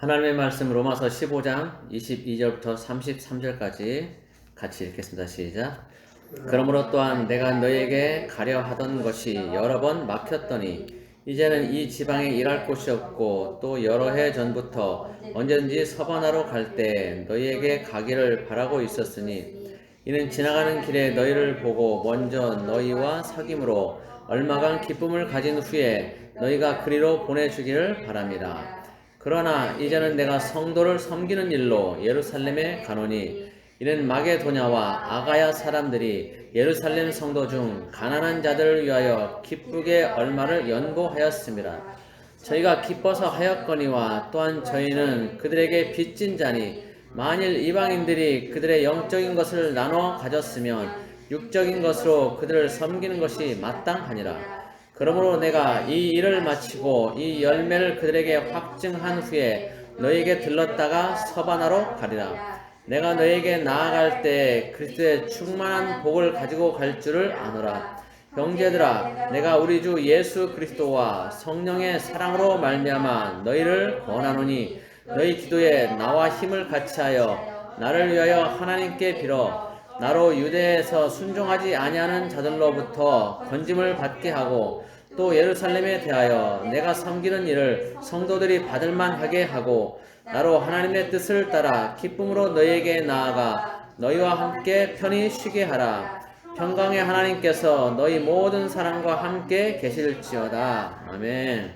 하나님의 말씀 로마서 15장 22절부터 33절까지 같이 읽겠습니다. 시작. 그러므로 또한 내가 너희에게 가려 하던 것이 여러 번 막혔더니 이제는 이 지방에 일할 곳이 없고 또 여러 해 전부터 언제든지 서바나로 갈 때 너희에게 가기를 바라고 있었으니 이는 지나가는 길에 너희를 보고 먼저 너희와 사귐으로 얼마간 기쁨을 가진 후에 너희가 그리로 보내주기를 바랍니다. 그러나 이제는 내가 성도를 섬기는 일로 예루살렘에 가노니 이는 마게도냐와 아가야 사람들이 예루살렘 성도 중 가난한 자들을 위하여 기쁘게 얼마를 연고하였습니다. 저희가 기뻐서 하였거니와 또한 저희는 그들에게 빚진 자니 만일 이방인들이 그들의 영적인 것을 나눠 가졌으면 육적인 것으로 그들을 섬기는 것이 마땅하니라. 그러므로 내가 이 일을 마치고 이 열매를 그들에게 확증한 후에 너희에게 들렀다가 서바나로 가리라. 내가 너희에게 나아갈 때 그리스도의 충만한 복을 가지고 갈 줄을 아노라. 형제들아, 내가 우리 주 예수 그리스도와 성령의 사랑으로 말미암아 너희를 권하노니 너희 기도에 나와 힘을 같이하여 나를 위하여 하나님께 빌어 나로 유대에서 순종하지 아니하는 자들로부터 건짐을 받게 하고 또 예루살렘에 대하여 내가 섬기는 일을 성도들이 받을만하게 하고 나로 하나님의 뜻을 따라 기쁨으로 너희에게 나아가 너희와 함께 편히 쉬게 하라. 평강의 하나님께서 너희 모든 사람과 함께 계실지어다. 아멘.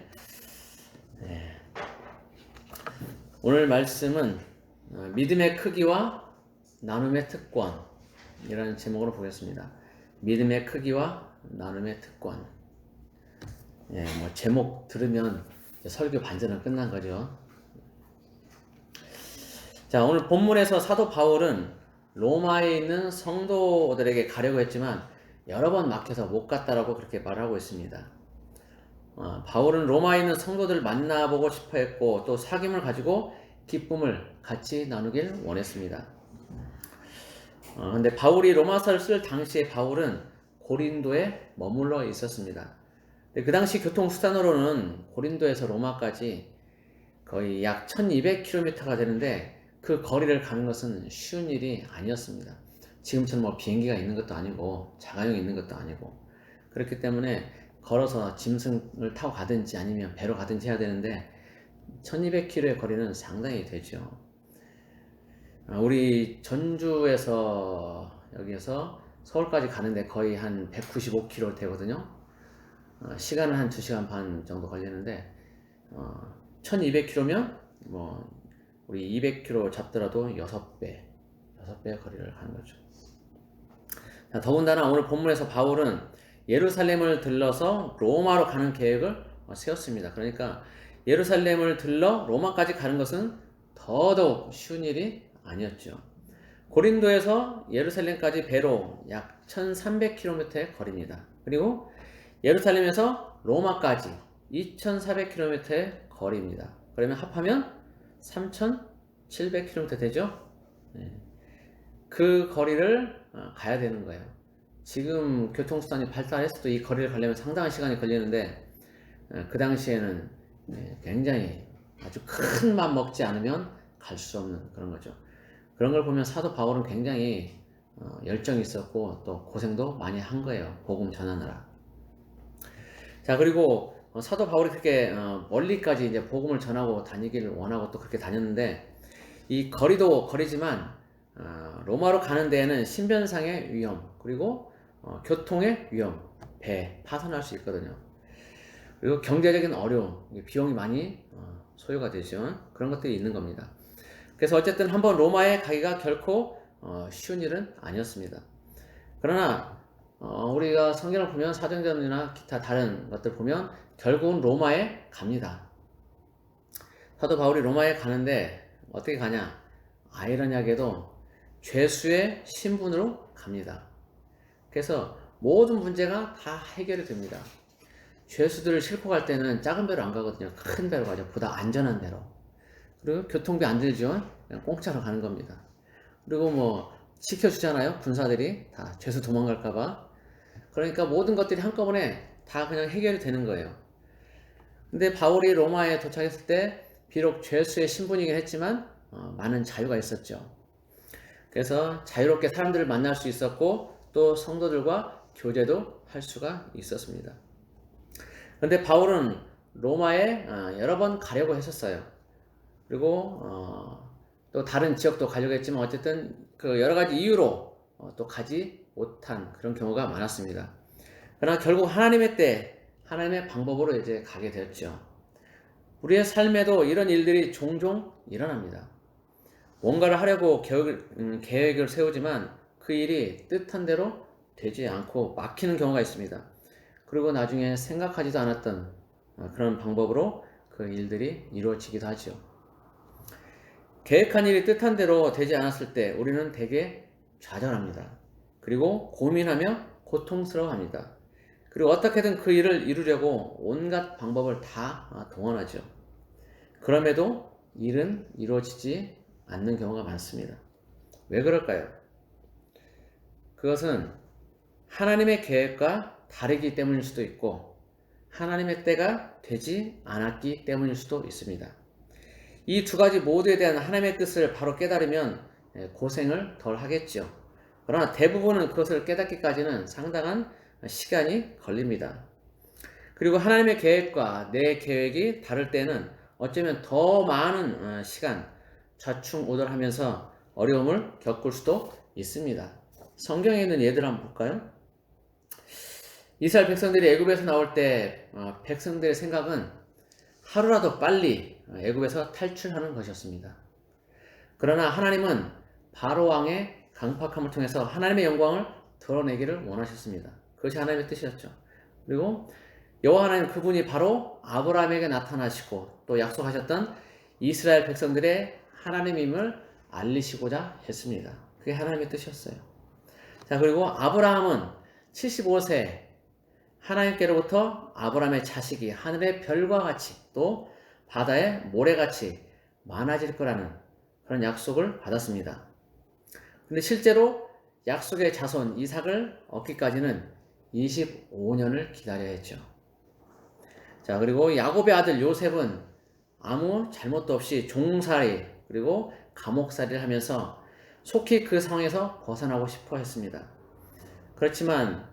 네. 오늘 말씀은 믿음의 크기와 나눔의 특권이라는 제목으로 보겠습니다. 믿음의 크기와 나눔의 특권. 예, 뭐 제목 들으면 설교 반전은 끝난 거죠. 자, 오늘 본문에서 사도 바울은 로마에 있는 성도들에게 가려고 했지만 여러 번 막혀서 못 갔다라고 그렇게 말하고 있습니다. 바울은 로마에 있는 성도들을 만나보고 싶어 했고 또 사귐을 가지고 기쁨을 같이 나누길 원했습니다. 근데 바울이 로마서를 쓸 당시에 바울은 고린도에 머물러 있었습니다. 그 당시 교통수단으로는 고린도에서 로마까지 거의 약 1200km가 되는데 그 거리를 가는 것은 쉬운 일이 아니었습니다. 지금처럼 뭐 비행기가 있는 것도 아니고 자가용이 있는 것도 아니고 그렇기 때문에 걸어서 짐승을 타고 가든지 아니면 배로 가든지 해야 되는데 1200km의 거리는 상당히 되죠. 우리 전주에서 여기에서 서울까지 가는데 거의 한 195km 되거든요. 시간은 한 2시간 반 정도 걸리는데 1200km면 뭐 우리 200km 잡더라도 6배의 거리를 가는 거죠. 자, 더군다나 오늘 본문에서 바울은 예루살렘을 들러서 로마로 가는 계획을 세웠습니다. 그러니까 예루살렘을 들러 로마까지 가는 것은 더더욱 쉬운 일이 아니었죠. 고린도에서 예루살렘까지 배로 약 1300km의 거리입니다. 그리고 예루살렘에서 로마까지 2400km의 거리입니다. 그러면 합하면 3700km 되죠? 네. 그 거리를 가야 되는 거예요. 지금 교통수단이 발달했어도 이 거리를 가려면 상당한 시간이 걸리는데 그 당시에는 굉장히 아주 큰 맘 먹지 않으면 갈 수 없는 그런 거죠. 그런 걸 보면 사도 바울은 굉장히 열정이 있었고 또 고생도 많이 한 거예요. 복음 전하느라. 자, 그리고 사도 바울이 그렇게 멀리까지 이제 복음을 전하고 다니기를 원하고 또 그렇게 다녔는데 이 거리도 거리지만 로마로 가는 데에는 신변상의 위험 그리고 교통의 위험, 배 파손할 수 있거든요. 그리고 경제적인 어려움, 비용이 많이 소요가 되죠. 그런 것들이 있는 겁니다. 그래서 어쨌든 한번 로마에 가기가 결코 쉬운 일은 아니었습니다. 그러나 우리가 성경을 보면 사도행전이나 기타 다른 것들 보면 결국은 로마에 갑니다. 사도 바울이 로마에 가는데 어떻게 가냐? 아이러니하게도 죄수의 신분으로 갑니다. 그래서 모든 문제가 다 해결이 됩니다. 죄수들을 싣고 갈 때는 작은 배로 안 가거든요. 큰 배로 가죠. 보다 안전한 배로. 그리고 교통비 안 들죠. 그냥 공짜로 가는 겁니다. 그리고 뭐 지켜주잖아요. 군사들이 다 죄수 도망갈까봐. 그러니까 모든 것들이 한꺼번에 다 그냥 해결이 되는 거예요. 근데 바울이 로마에 도착했을 때 비록 죄수의 신분이긴 했지만 많은 자유가 있었죠. 그래서 자유롭게 사람들을 만날 수 있었고 또 성도들과 교제도 할 수가 있었습니다. 그런데 바울은 로마에 여러 번 가려고 했었어요. 그리고 또 다른 지역도 가려고 했지만 어쨌든 그 여러 가지 이유로 또 가지 못한 그런 경우가 많았습니다. 그러나 결국 하나님의 때, 하나님의 방법으로 이제 가게 되었죠. 우리의 삶에도 이런 일들이 종종 일어납니다. 뭔가를 하려고 계획을 세우지만 그 일이 뜻한 대로 되지 않고 막히는 경우가 있습니다. 그리고 나중에 생각하지도 않았던 그런 방법으로 그 일들이 이루어지기도 하죠. 계획한 일이 뜻한 대로 되지 않았을 때 우리는 되게 좌절합니다. 그리고 고민하며 고통스러워합니다. 그리고 어떻게든 그 일을 이루려고 온갖 방법을 다 동원하죠. 그럼에도 일은 이루어지지 않는 경우가 많습니다. 왜 그럴까요? 그것은 하나님의 계획과 다르기 때문일 수도 있고 하나님의 때가 되지 않았기 때문일 수도 있습니다. 이 두 가지 모두에 대한 하나님의 뜻을 바로 깨달으면 고생을 덜 하겠죠. 그러나 대부분은 그것을 깨닫기까지는 상당한 시간이 걸립니다. 그리고 하나님의 계획과 내 계획이 다를 때는 어쩌면 더 많은 시간, 좌충우돌하면서 어려움을 겪을 수도 있습니다. 성경에 있는 예들 한번 볼까요? 이스라엘 백성들이 애굽에서 나올 때 백성들의 생각은 하루라도 빨리 애굽에서 탈출하는 것이었습니다. 그러나 하나님은 바로 왕의 강팍함을 통해서 하나님의 영광을 드러내기를 원하셨습니다. 그것이 하나님의 뜻이었죠. 그리고 여호와 하나님 그분이 바로 아브라함에게 나타나시고 또 약속하셨던 이스라엘 백성들의 하나님임을 알리시고자 했습니다. 그게 하나님의 뜻이었어요. 자, 그리고 아브라함은 75세 하나님께로부터 아브라함의 자식이 하늘의 별과 같이 또 바다의 모래같이 많아질 거라는 그런 약속을 받았습니다. 근데 실제로 약속의 자손 이삭을 얻기까지는 25년을 기다려야 했죠. 자, 그리고 야곱의 아들 요셉은 아무 잘못도 없이 종살이 그리고 감옥살이를 하면서 속히 그 상황에서 벗어나고 싶어 했습니다. 그렇지만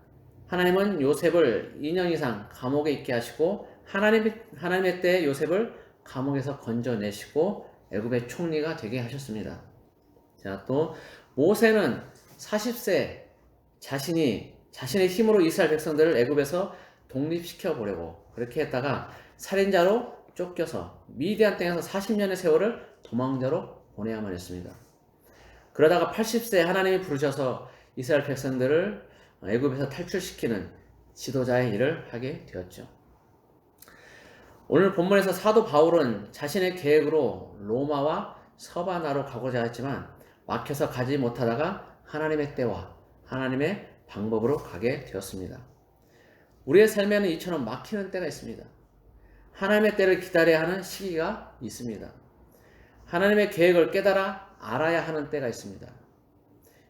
하나님은 요셉을 2년 이상 감옥에 있게 하시고 하나님의 때에 요셉을 감옥에서 건져내시고 애굽의 총리가 되게 하셨습니다. 자, 또 모세는 40세 자신의 힘으로 이스라엘 백성들을 애굽에서 독립시켜 보려고 그렇게 했다가 살인자로 쫓겨서 미디안 땅에서 40년의 세월을 도망자로 보내야만 했습니다. 그러다가 80세에 하나님이 부르셔서 이스라엘 백성들을 애굽에서 탈출시키는 지도자의 일을 하게 되었죠. 오늘 본문에서 사도 바울은 자신의 계획으로 로마와 서바나로 가고자 했지만 막혀서 가지 못하다가 하나님의 때와 하나님의 방법으로 가게 되었습니다. 우리의 삶에는 이처럼 막히는 때가 있습니다. 하나님의 때를 기다려야 하는 시기가 있습니다. 하나님의 계획을 깨달아 알아야 하는 때가 있습니다.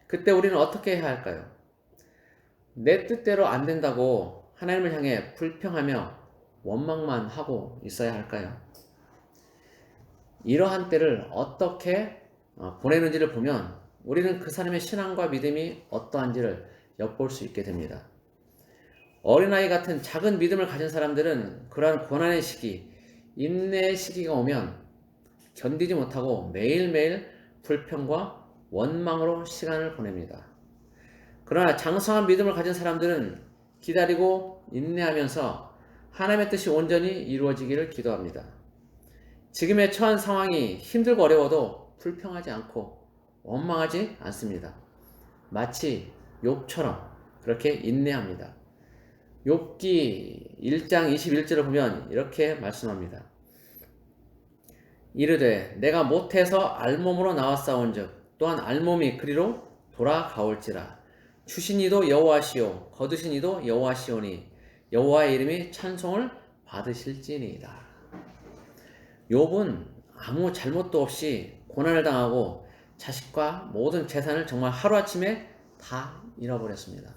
그때 우리는 어떻게 해야 할까요? 내 뜻대로 안 된다고 하나님을 향해 불평하며 원망만 하고 있어야 할까요? 이러한 때를 어떻게 보내는지를 보면 우리는 그 사람의 신앙과 믿음이 어떠한지를 엿볼 수 있게 됩니다. 어린아이 같은 작은 믿음을 가진 사람들은 그러한 고난의 시기, 인내의 시기가 오면 견디지 못하고 매일매일 불평과 원망으로 시간을 보냅니다. 그러나 장성한 믿음을 가진 사람들은 기다리고 인내하면서 하나님의 뜻이 온전히 이루어지기를 기도합니다. 지금의 처한 상황이 힘들고 어려워도 불평하지 않고 원망하지 않습니다. 마치 욥처럼 그렇게 인내합니다. 욥기 1장 21절을 보면 이렇게 말씀합니다. 이르되 내가 못해서 알몸으로 나왔사온즉 또한 알몸이 그리로 돌아가올지라 주신 이도 여호와시오 거두신 이도 여호와시오니 여호와의 이름이 찬송을 받으실지니이다. 욥은 아무 잘못도 없이 고난을 당하고 자식과 모든 재산을 정말 하루아침에 다 잃어버렸습니다.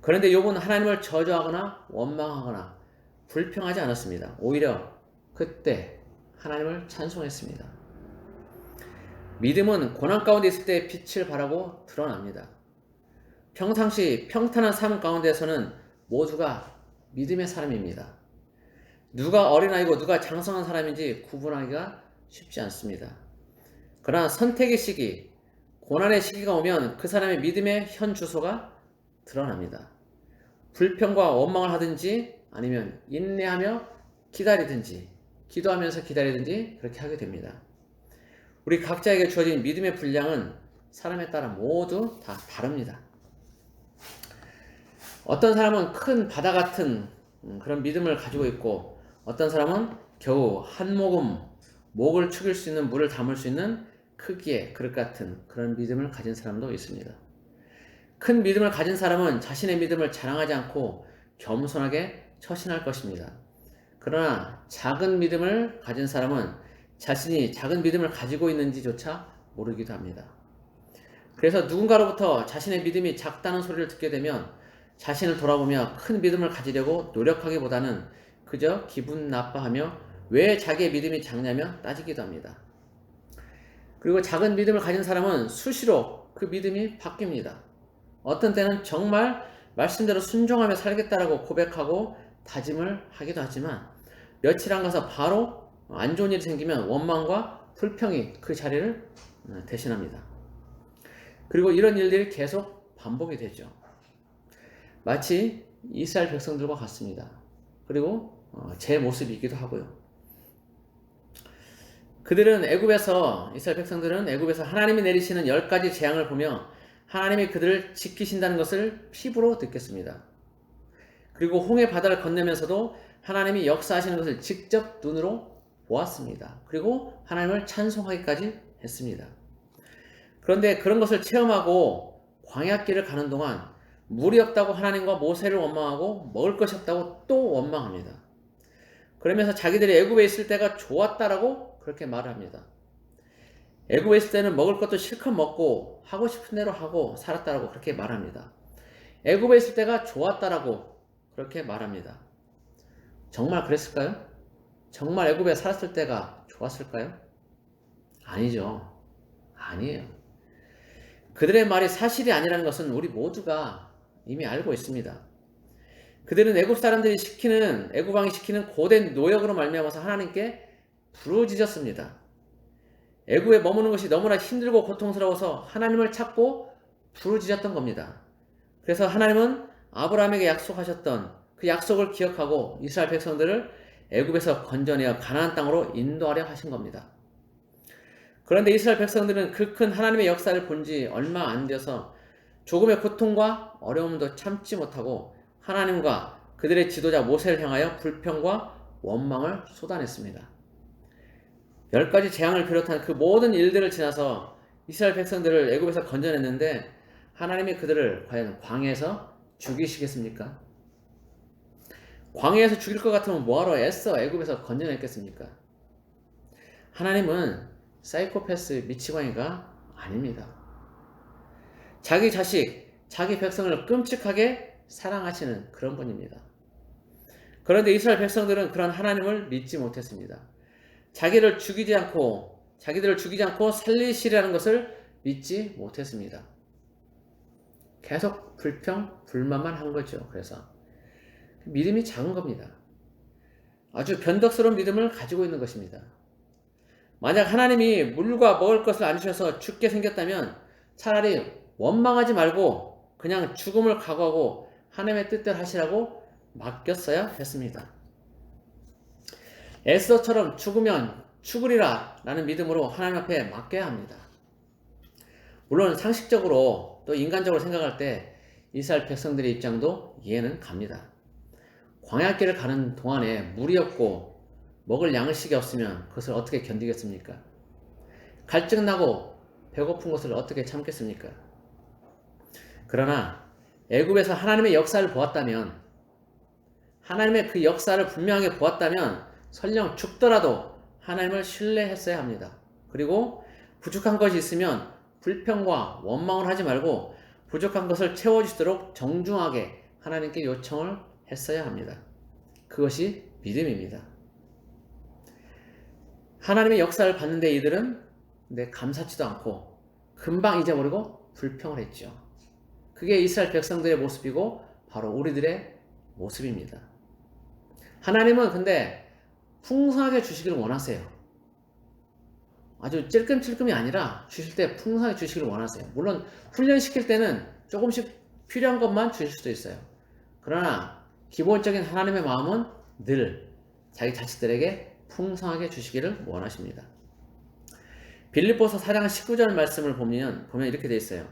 그런데 욥은 하나님을 저주하거나 원망하거나 불평하지 않았습니다. 오히려 그때 하나님을 찬송했습니다. 믿음은 고난 가운데 있을 때 빛을 발하고 드러납니다. 평상시 평탄한 삶 가운데서는 모두가 믿음의 사람입니다. 누가 어린아이고 누가 장성한 사람인지 구분하기가 쉽지 않습니다. 그러나 선택의 시기, 고난의 시기가 오면 그 사람의 믿음의 현 주소가 드러납니다. 불평과 원망을 하든지 아니면 인내하며 기다리든지 기도하면서 기다리든지 그렇게 하게 됩니다. 우리 각자에게 주어진 믿음의 분량은 사람에 따라 모두 다 다릅니다. 어떤 사람은 큰 바다 같은 그런 믿음을 가지고 있고 어떤 사람은 겨우 한 모금 목을 축일 수 있는 물을 담을 수 있는 크기의 그릇 같은 그런 믿음을 가진 사람도 있습니다. 큰 믿음을 가진 사람은 자신의 믿음을 자랑하지 않고 겸손하게 처신할 것입니다. 그러나 작은 믿음을 가진 사람은 자신이 작은 믿음을 가지고 있는지조차 모르기도 합니다. 그래서 누군가로부터 자신의 믿음이 작다는 소리를 듣게 되면 자신을 돌아보며 큰 믿음을 가지려고 노력하기보다는 그저 기분 나빠하며 왜 자기의 믿음이 작냐며 따지기도 합니다. 그리고 작은 믿음을 가진 사람은 수시로 그 믿음이 바뀝니다. 어떤 때는 정말 말씀대로 순종하며 살겠다라고 고백하고 다짐을 하기도 하지만 며칠 안 가서 바로 안 좋은 일이 생기면 원망과 불평이 그 자리를 대신합니다. 그리고 이런 일들이 계속 반복이 되죠. 마치 이스라엘 백성들과 같습니다. 그리고 제 모습이기도 하고요. 이스라엘 백성들은 애굽에서 하나님이 내리시는 10가지 재앙을 보며 하나님이 그들을 지키신다는 것을 피부로 느꼈습니다. 그리고 홍해 바다를 건너면서도 하나님이 역사하시는 것을 직접 눈으로 보았습니다. 그리고 하나님을 찬송하기까지 했습니다. 그런데 그런 것을 체험하고 광야길을 가는 동안 물이 없다고 하나님과 모세를 원망하고 먹을 것이 없다고 또 원망합니다. 그러면서 자기들이 애굽에 있을 때가 좋았다라고 그렇게 말을 합니다. 애굽에 있을 때는 먹을 것도 실컷 먹고 하고 싶은 대로 하고 살았다라고 그렇게 말합니다. 애굽에 있을 때가 좋았다라고 그렇게 말합니다. 정말 그랬을까요? 정말 애굽에 살았을 때가 좋았을까요? 아니죠. 아니에요. 그들의 말이 사실이 아니라는 것은 우리 모두가 이미 알고 있습니다. 그들은 애굽 사람들이 애굽 왕이 시키는 고된 노역으로 말미암아서 하나님께 부르짖었습니다. 애굽에 머무는 것이 너무나 힘들고 고통스러워서 하나님을 찾고 부르짖었던 겁니다. 그래서 하나님은 아브라함에게 약속하셨던 그 약속을 기억하고 이스라엘 백성들을 애굽에서 건져내어 가나안 땅으로 인도하려 하신 겁니다. 그런데 이스라엘 백성들은 그 큰 하나님의 역사를 본 지 얼마 안 되어서 조금의 고통과 어려움도 참지 못하고 하나님과 그들의 지도자 모세를 향하여 불평과 원망을 쏟아냈습니다. 10가지 재앙을 비롯한 그 모든 일들을 지나서 이스라엘 백성들을 애굽에서 건져냈는데 하나님이 그들을 과연 광야에서 죽이시겠습니까? 광야에서 죽일 것 같으면 뭐하러 애써 애굽에서 건져냈겠습니까? 하나님은 사이코패스 미치광이가 아닙니다. 자기 자식, 자기 백성을 끔찍하게 사랑하시는 그런 분입니다. 그런데 이스라엘 백성들은 그런 하나님을 믿지 못했습니다. 자기들을 죽이지 않고 살리시라는 것을 믿지 못했습니다. 계속 불평, 불만만 한 거죠. 그래서 믿음이 작은 겁니다. 아주 변덕스러운 믿음을 가지고 있는 것입니다. 만약 하나님이 물과 먹을 것을 안 주셔서 죽게 생겼다면 차라리 원망하지 말고 그냥 죽음을 각오하고 하나님의 뜻대로 하시라고 맡겼어야 했습니다. 에스더처럼 죽으면 죽으리라 라는 믿음으로 하나님 앞에 맡겨야 합니다. 물론 상식적으로 또 인간적으로 생각할 때 이스라엘 백성들의 입장도 이해는 갑니다. 광야길을 가는 동안에 물이 없고 먹을 양식이 없으면 그것을 어떻게 견디겠습니까? 갈증나고 배고픈 것을 어떻게 참겠습니까? 그러나 애굽에서 하나님의 역사를 보았다면, 하나님의 그 역사를 분명하게 보았다면 설령 죽더라도 하나님을 신뢰했어야 합니다. 그리고 부족한 것이 있으면 불평과 원망을 하지 말고 부족한 것을 채워주시도록 정중하게 하나님께 요청을 했어야 합니다. 그것이 믿음입니다. 하나님의 역사를 봤는데 이들은 감사치도 않고 금방 잊어버리고 불평을 했죠. 그게 이스라엘 백성들의 모습이고 바로 우리들의 모습입니다. 하나님은 근데 풍성하게 주시기를 원하세요. 아주 찔끔찔끔이 아니라 주실 때 풍성하게 주시기를 원하세요. 물론 훈련시킬 때는 조금씩 필요한 것만 주실 수도 있어요. 그러나 기본적인 하나님의 마음은 늘 자기 자식들에게 풍성하게 주시기를 원하십니다. 빌립보서 4장 19절 말씀을 보면 이렇게 되어 있어요.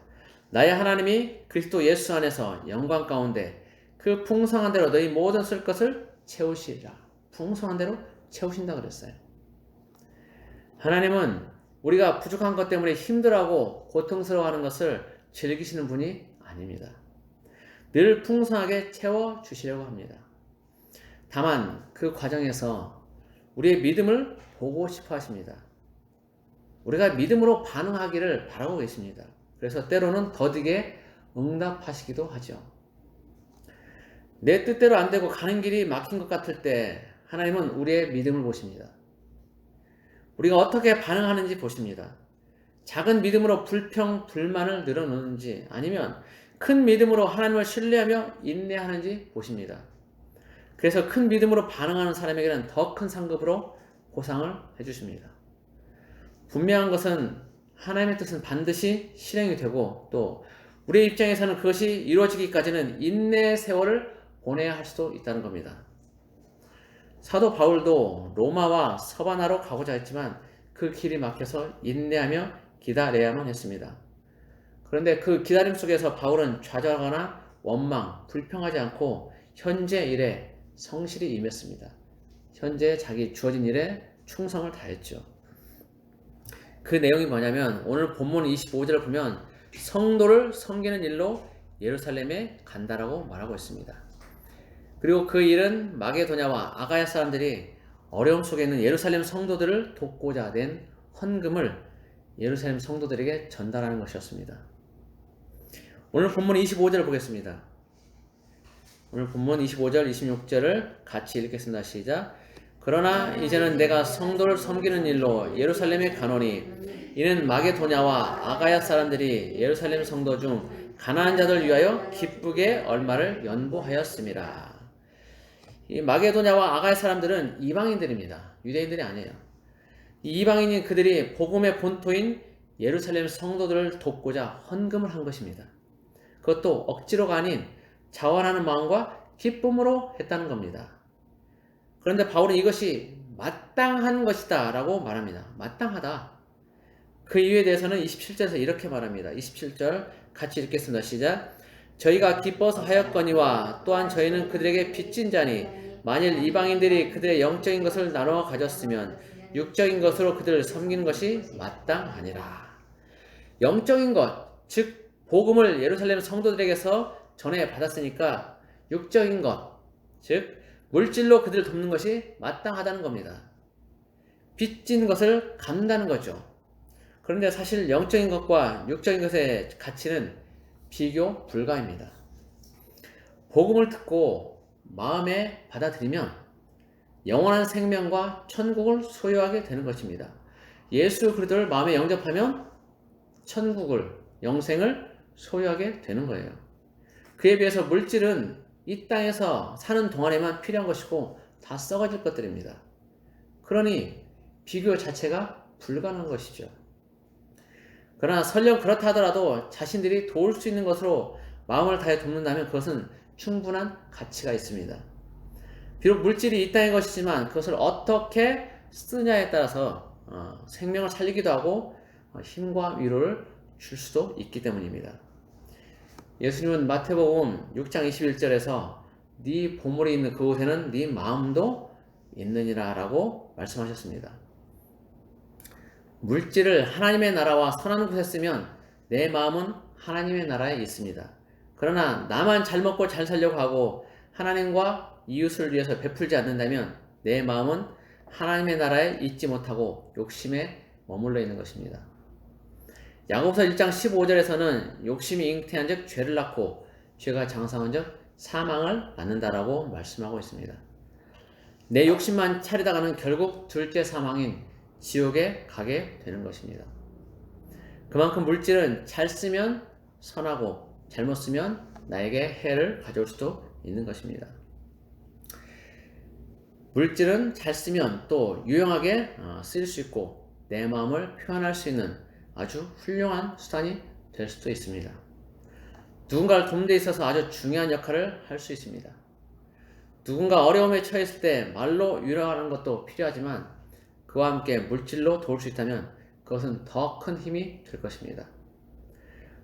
나의 하나님이 그리스도 예수 안에서 영광 가운데 그 풍성한 대로 너희 모든 쓸 것을 채우시리라. 풍성한 대로 채우신다 그랬어요. 하나님은 우리가 부족한 것 때문에 힘들어하고 고통스러워하는 것을 즐기시는 분이 아닙니다. 늘 풍성하게 채워주시려고 합니다. 다만 그 과정에서 우리의 믿음을 보고 싶어 하십니다. 우리가 믿음으로 반응하기를 바라고 계십니다. 그래서 때로는 더디게 응답하시기도 하죠. 내 뜻대로 안 되고 가는 길이 막힌 것 같을 때 하나님은 우리의 믿음을 보십니다. 우리가 어떻게 반응하는지 보십니다. 작은 믿음으로 불평, 불만을 늘어놓는지 아니면 큰 믿음으로 하나님을 신뢰하며 인내하는지 보십니다. 그래서 큰 믿음으로 반응하는 사람에게는 더 큰 상급으로 보상을 해주십니다. 분명한 것은 하나님의 뜻은 반드시 실행이 되고 또 우리의 입장에서는 그것이 이루어지기까지는 인내의 세월을 보내야 할 수도 있다는 겁니다. 사도 바울도 로마와 서바나로 가고자 했지만 그 길이 막혀서 인내하며 기다려야만 했습니다. 그런데 그 기다림 속에서 바울은 좌절하거나 원망, 불평하지 않고 현재 일에 성실히 임했습니다. 현재 자기 주어진 일에 충성을 다했죠. 그 내용이 뭐냐면 오늘 본문 25절을 보면 성도를 섬기는 일로 예루살렘에 간다라고 말하고 있습니다. 그리고 그 일은 마게도냐와 아가야 사람들이 어려움 속에 있는 예루살렘 성도들을 돕고자 낸 헌금을 예루살렘 성도들에게 전달하는 것이었습니다. 오늘 본문 25절을 보겠습니다. 오늘 본문 25절, 26절을 같이 읽겠습니다. 시작. 그러나 이제는 내가 성도를 섬기는 일로 예루살렘에 가노니 이는 마게도냐와 아가야 사람들이 예루살렘 성도 중 가난한 자들 위하여 기쁘게 얼마를 연보하였음이라. 이 마게도냐와 아가야 사람들은 이방인들입니다. 유대인들이 아니에요. 이 이방인인 그들이 복음의 본토인 예루살렘 성도들을 돕고자 헌금을 한 것입니다. 그것도 억지로가 아닌 자원하는 마음과 기쁨으로 했다는 겁니다. 그런데 바울은 이것이 마땅한 것이다 라고 말합니다. 마땅하다. 그 이유에 대해서는 27절에서 이렇게 말합니다. 27절 같이 읽겠습니다. 시작. 저희가 기뻐서 하였거니와 또한 저희는 그들에게 빚진 자니 만일 이방인들이 그들의 영적인 것을 나눠 가졌으면 육적인 것으로 그들을 섬기는 것이 마땅하니라. 영적인 것, 즉 복음을 예루살렘 성도들에게서 전해 받았으니까 육적인 것, 즉 물질로 그들을 돕는 것이 마땅하다는 겁니다. 빚진 것을 갚는다는 거죠. 그런데 사실 영적인 것과 육적인 것의 가치는 비교 불가입니다. 복음을 듣고 마음에 받아들이면 영원한 생명과 천국을 소유하게 되는 것입니다. 예수 그리스도를 마음에 영접하면 천국을, 영생을 소유하게 되는 거예요. 그에 비해서 물질은 이 땅에서 사는 동안에만 필요한 것이고 다 썩어질 것들입니다. 그러니 비교 자체가 불가능한 것이죠. 그러나 설령 그렇다 하더라도 자신들이 도울 수 있는 것으로 마음을 다해 돕는다면 그것은 충분한 가치가 있습니다. 비록 물질이 이 땅의 것이지만 그것을 어떻게 쓰냐에 따라서 생명을 살리기도 하고 힘과 위로를 줄 수도 있기 때문입니다. 예수님은 마태복음 6장 21절에서 네 보물이 있는 그곳에는 네 마음도 있느니라 라고 말씀하셨습니다. 물질을 하나님의 나라와 선한 곳에 쓰면 내 마음은 하나님의 나라에 있습니다. 그러나 나만 잘 먹고 잘 살려고 하고 하나님과 이웃을 위해서 베풀지 않는다면 내 마음은 하나님의 나라에 있지 못하고 욕심에 머물러 있는 것입니다. 야고보서 1장 15절에서는 욕심이 잉태한 즉 죄를 낳고 죄가 장성한 즉 사망을 낳는다라고 말씀하고 있습니다. 내 욕심만 차리다가는 결국 둘째 사망인 지옥에 가게 되는 것입니다. 그만큼 물질은 잘 쓰면 선하고 잘못 쓰면 나에게 해를 가져올 수도 있는 것입니다. 물질은 잘 쓰면 또 유용하게 쓰일 수 있고 내 마음을 표현할 수 있는 아주 훌륭한 수단이 될 수도 있습니다. 누군가를 돕는 데 있어서 아주 중요한 역할을 할 수 있습니다. 누군가 어려움에 처했을 때 말로 위로하는 것도 필요하지만 그와 함께 물질로 도울 수 있다면 그것은 더 큰 힘이 될 것입니다.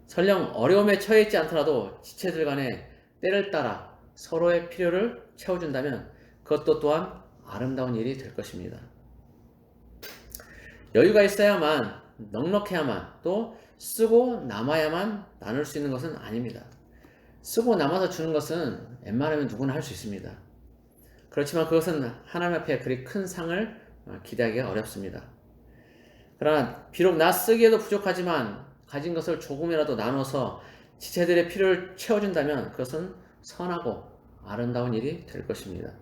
설령 어려움에 처해 있지 않더라도 지체들 간에 때를 따라 서로의 필요를 채워준다면 그것도 또한 아름다운 일이 될 것입니다. 여유가 있어야만, 넉넉해야만, 또 쓰고 남아야만 나눌 수 있는 것은 아닙니다. 쓰고 남아서 주는 것은 웬만하면 누구나 할 수 있습니다. 그렇지만 그것은 하나님 앞에 그리 큰 상을 기대하기가 어렵습니다. 그러나 비록 나 쓰기에도 부족하지만 가진 것을 조금이라도 나눠서 지체들의 필요를 채워준다면 그것은 선하고 아름다운 일이 될 것입니다.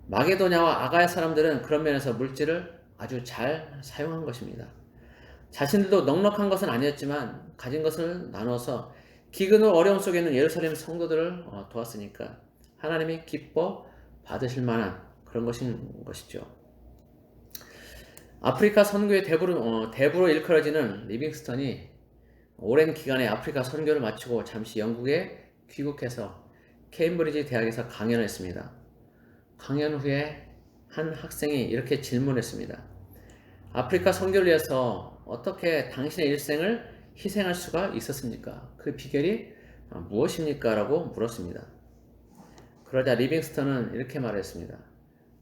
마게도냐와 아가야 사람들은 그런 면에서 물질을 아주 잘 사용한 것입니다. 자신들도 넉넉한 것은 아니었지만 가진 것을 나눠서 기근의 어려움 속에 있는 예루살렘 성도들을 도왔으니까 하나님이 기뻐 받으실 만한 그런 것인 것이죠. 아프리카 선교의 대부로 일컬어지는 리빙스턴이 오랜 기간의 아프리카 선교를 마치고 잠시 영국에 귀국해서 케임브리지 대학에서 강연을 했습니다. 강연 후에 한 학생이 이렇게 질문했습니다. 아프리카 선교를 위해서 어떻게 당신의 일생을 희생할 수가 있었습니까? 그 비결이 무엇입니까? 라고 물었습니다. 그러자 리빙스턴은 이렇게 말했습니다.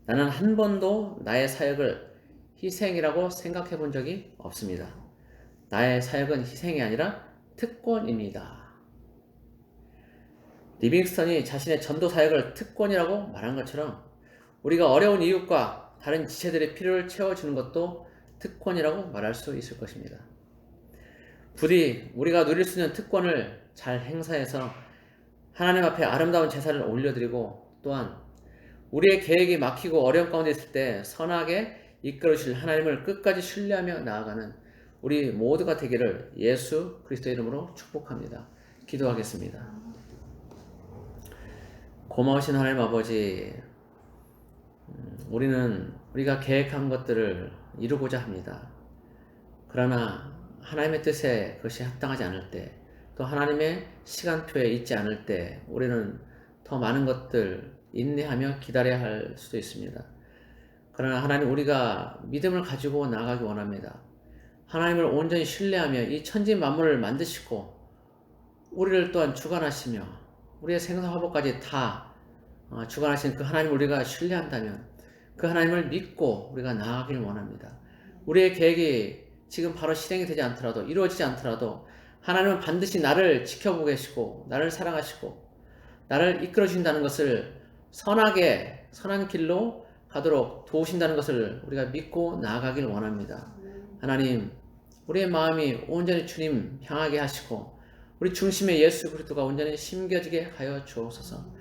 나는 한 번도 나의 사역을 희생이라고 생각해 본 적이 없습니다. 나의 사역은 희생이 아니라 특권입니다. 리빙스턴이 자신의 전도 사역을 특권이라고 말한 것처럼 우리가 어려운 이웃과 다른 지체들의 필요를 채워주는 것도 특권이라고 말할 수 있을 것입니다. 부디 우리가 누릴 수 있는 특권을 잘 행사해서 하나님 앞에 아름다운 제사를 올려드리고 또한 우리의 계획이 막히고 어려움 가운데 있을 때 선하게 이끌어주실 하나님을 끝까지 신뢰하며 나아가는 우리 모두가 되기를 예수 그리스도의 이름으로 축복합니다. 기도하겠습니다. 고마우신 하나님 아버지, 우리가 계획한 것들을 이루고자 합니다. 그러나 하나님의 뜻에 그것이 합당하지 않을 때, 또 하나님의 시간표에 있지 않을 때 우리는 더 많은 것들 인내하며 기다려야 할 수도 있습니다. 그러나 하나님, 우리가 믿음을 가지고 나아가기 원합니다. 하나님을 온전히 신뢰하며 이 천지 만물을 만드시고 우리를 또한 주관하시며 우리의 생사화복까지 다 주관하신 그 하나님을 우리가 신뢰한다면 그 하나님을 믿고 우리가 나아가길 원합니다. 우리의 계획이 지금 바로 실행이 되지 않더라도, 이루어지지 않더라도 하나님은 반드시 나를 지켜보고 계시고 나를 사랑하시고 나를 이끌어 주신다는 것을, 선한 길로 가도록 도우신다는 것을 우리가 믿고 나아가길 원합니다. 하나님, 우리의 마음이 온전히 주님 향하게 하시고 우리 중심에 예수 그리스도가 온전히 심겨지게 하여 주옵소서.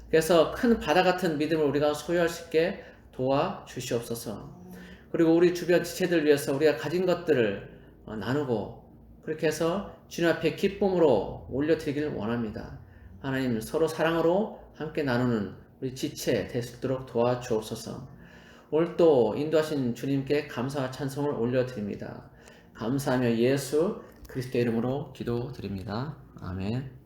그래서 큰 바다 같은 믿음을 우리가 소유할 수 있게 도와주시옵소서. 그리고 우리 주변 지체들 위해서 우리가 가진 것들을 나누고 그렇게 해서 주님 앞에 기쁨으로 올려드리기를 원합니다. 하나님, 서로 사랑으로 함께 나누는 우리 지체 될 수 있도록 도와주옵소서. 오늘 또 인도하신 주님께 감사와 찬송을 올려드립니다. 감사하며 예수 그리스도의 이름으로 기도드립니다. 아멘.